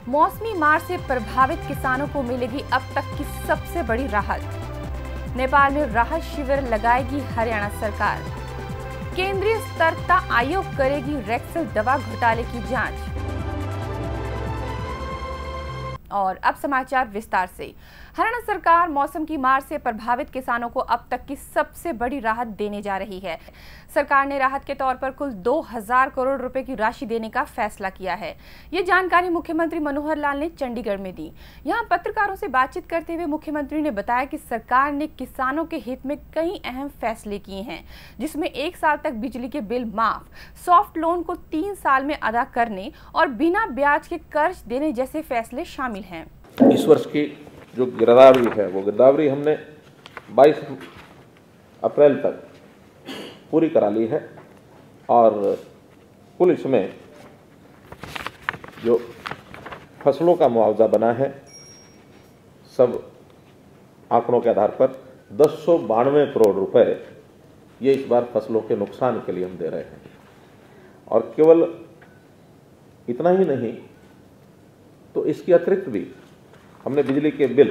मौसमी मार से प्रभावित किसानों को मिलेगी अब तक की सबसे बड़ी राहत। नेपाल में राहत शिविर लगाएगी हरियाणा सरकार। केंद्रीय सतर्कता आयोग करेगी रेक्सल दवा घोटाले की जांच। और अब समाचार विस्तार से। हरियाणा सरकार मौसम की मार से प्रभावित किसानों को अब तक की सबसे बड़ी राहत देने जा रही है। सरकार ने राहत के तौर पर कुल 2000 करोड़ रुपए की राशि देने का फैसला किया है। ये जानकारी मुख्यमंत्री मनोहर लाल ने चंडीगढ़ में दी। यहां पत्रकारों से बातचीत करते हुए मुख्यमंत्री ने बताया कि सरकार ने किसानों के हित में कई अहम फैसले किए हैं, जिसमें 1 साल तक बिजली के बिल माफ, सॉफ्ट लोन को 3 साल में अदा करने और बिना ब्याज के कर्ज देने जैसे फैसले शामिल हैं। इस वर्ष की जो गिरदावरी है वो गिरदावरी हमने 22 अप्रैल तक पूरी करा ली है और कुल इसमें जो फसलों का मुआवजा बना है सब आंकड़ों के आधार पर 1092 करोड़ रुपए ये इस बार फसलों के नुकसान के लिए हम दे रहे हैं। और केवल इतना ही नहीं तो इसके अतिरिक्त भी हमने बिजली के बिल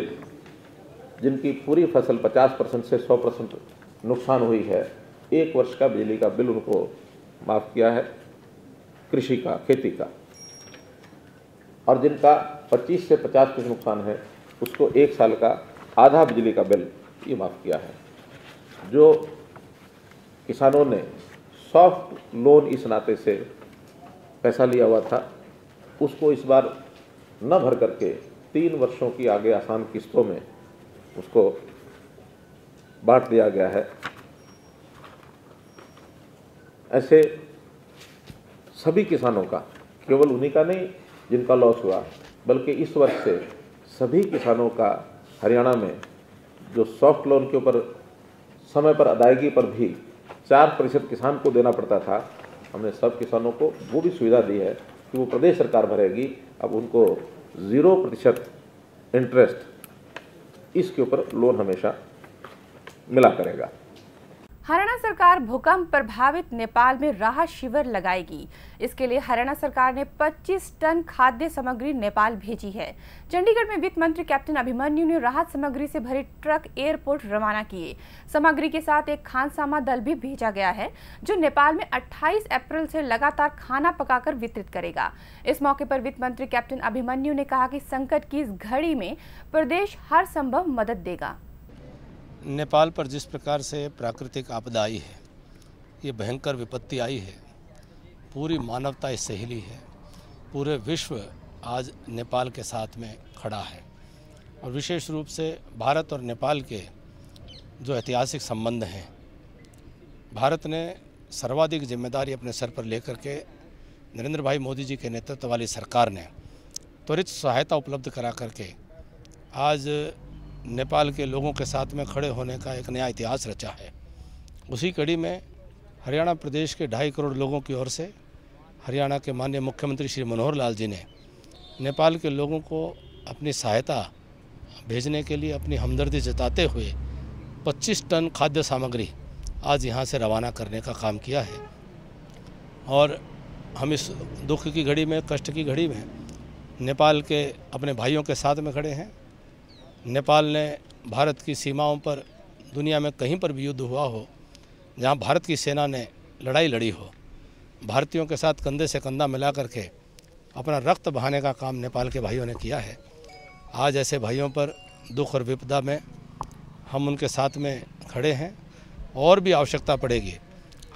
जिनकी पूरी फसल 50% से 100% नुकसान हुई है, 1 वर्ष का बिजली का बिल उनको माफ़ किया है, कृषि का, खेती का। और जिनका 25 से 50% नुकसान है उसको 1 साल का आधा बिजली का बिल ये माफ़ किया है। जो किसानों ने सॉफ्ट लोन इस नाते से पैसा लिया हुआ था उसको इस बार न भर करके 3 वर्षों की आगे आसान किस्तों में उसको बांट दिया गया है। ऐसे सभी किसानों का, केवल उन्हीं का नहीं जिनका लॉस हुआ, बल्कि इस वर्ष से सभी किसानों का हरियाणा में जो सॉफ्ट लोन के ऊपर समय पर अदायगी पर भी 4% किसान को देना पड़ता था, हमने सब किसानों को वो भी सुविधा दी है कि वो प्रदेश सरकार भरेगी। अब उनको 0% इंटरेस्ट इसके ऊपर लोन हमेशा मिला करेगा। हरियाणा सरकार भूकंप प्रभावित नेपाल में राहत शिविर लगाएगी। इसके लिए हरियाणा सरकार ने 25 टन खाद्य सामग्री नेपाल भेजी है। चंडीगढ़ में वित्त मंत्री कैप्टन अभिमन्यु ने राहत सामग्री से भरे ट्रक एयरपोर्ट रवाना किए। सामग्री के साथ एक खानसामा दल भी भेजा गया है जो नेपाल में 28 अप्रैल से लगातार खाना पकाकर वितरित करेगा। इस मौके पर वित्त मंत्री कैप्टन अभिमन्यु ने कहा कि संकट की इस घड़ी में प्रदेश हर संभव मदद देगा। नेपाल पर जिस प्रकार से प्राकृतिक आपदा आई है, ये भयंकर विपत्ति आई है, पूरी मानवता इससे हिली है। पूरे विश्व आज नेपाल के साथ में खड़ा है और विशेष रूप से भारत और नेपाल के जो ऐतिहासिक संबंध हैं, भारत ने सर्वाधिक जिम्मेदारी अपने सर पर लेकर के नरेंद्र भाई मोदी जी के नेतृत्व वाली सरकार ने त्वरित सहायता उपलब्ध करा करके आज नेपाल के लोगों के साथ में खड़े होने का एक नया इतिहास रचा है। उसी कड़ी में हरियाणा प्रदेश के 2.5 करोड़ लोगों की ओर से हरियाणा के माननीय मुख्यमंत्री श्री मनोहर लाल जी ने नेपाल के लोगों को अपनी सहायता भेजने के लिए अपनी हमदर्दी जताते हुए 25 टन खाद्य सामग्री आज यहाँ से रवाना करने का काम किया है। और हम इस दुख की घड़ी में, कष्ट की घड़ी में नेपाल के अपने भाइयों के साथ में खड़े हैं। नेपाल ने भारत की सीमाओं पर, दुनिया में कहीं पर भी युद्ध हुआ हो, जहां भारत की सेना ने लड़ाई लड़ी हो, भारतीयों के साथ कंधे से कंधा मिला करके अपना रक्त बहाने का काम नेपाल के भाइयों ने किया है। आज ऐसे भाइयों पर दुख और विपदा में हम उनके साथ में खड़े हैं। और भी आवश्यकता पड़ेगी,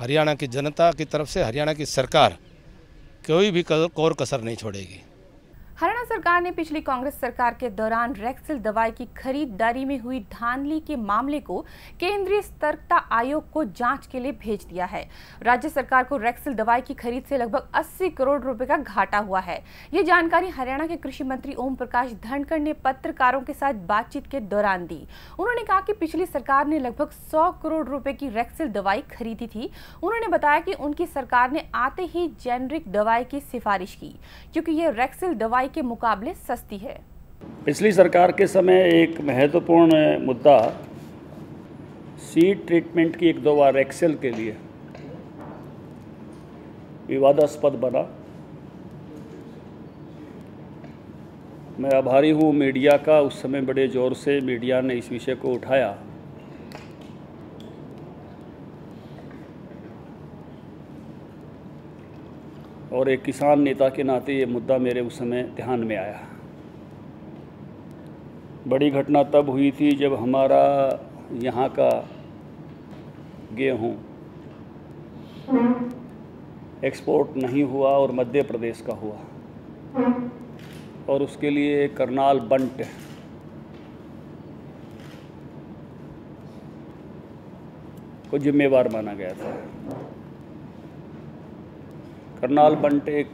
हरियाणा की जनता की तरफ से हरियाणा की सरकार कोई भी कोर कसर नहीं छोड़ेगी। हरियाणा सरकार ने पिछली कांग्रेस सरकार के दौरान रेक्सल दवाई की खरीदारी में हुई धांधली के मामले को केंद्रीय सतर्कता आयोग को जांच के लिए भेज दिया है। राज्य सरकार को रेक्सल दवाई की खरीद से लगभग 80 करोड़ रुपए का घाटा हुआ है। ये जानकारी हरियाणा के कृषि मंत्री ओम प्रकाश धनखड़ ने पत्रकारों के साथ बातचीत के दौरान दी। उन्होंने कहा कि पिछली सरकार ने लगभग 100 करोड़ रुपए की रेक्सल दवाई खरीदी थी। उन्होंने बताया कि उनकी सरकार ने आते ही जेनरिक दवाई की सिफारिश की, क्योंकि ये रेक्सल दवाई के मुकाबले सस्ती है। पिछली सरकार के समय एक महत्वपूर्ण मुद्दा सीड ट्रीटमेंट की 1-2 बार रेक्सल के लिए विवादास्पद बना। मैं आभारी हूँ मीडिया का। उस समय बड़े ज़ोर से मीडिया ने इस विषय को उठाया और एक किसान नेता के नाते ये मुद्दा मेरे उस समय ध्यान में आया। बड़ी घटना तब हुई थी जब हमारा यहाँ का गेहूँ एक्सपोर्ट नहीं हुआ और मध्य प्रदेश का हुआ, और उसके लिए करनाल बंट को जिम्मेवार माना गया था। करनाल बंट एक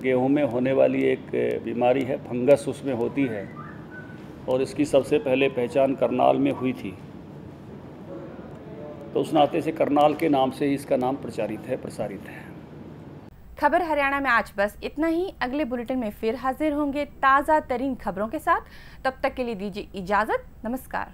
गेहूं में होने वाली एक बीमारी है, फंगस उसमें होती है, और इसकी सबसे पहले पहचान करनाल में हुई थी। तो उस नाते से करनाल के नाम से ही इसका नाम प्रसारित है। खबर हरियाणा में आज बस इतना ही। अगले बुलेटिन में फिर हाजिर होंगे ताज़ा तरीन खबरों के साथ। तब तक के लिए दीजिए इजाजत। नमस्कार।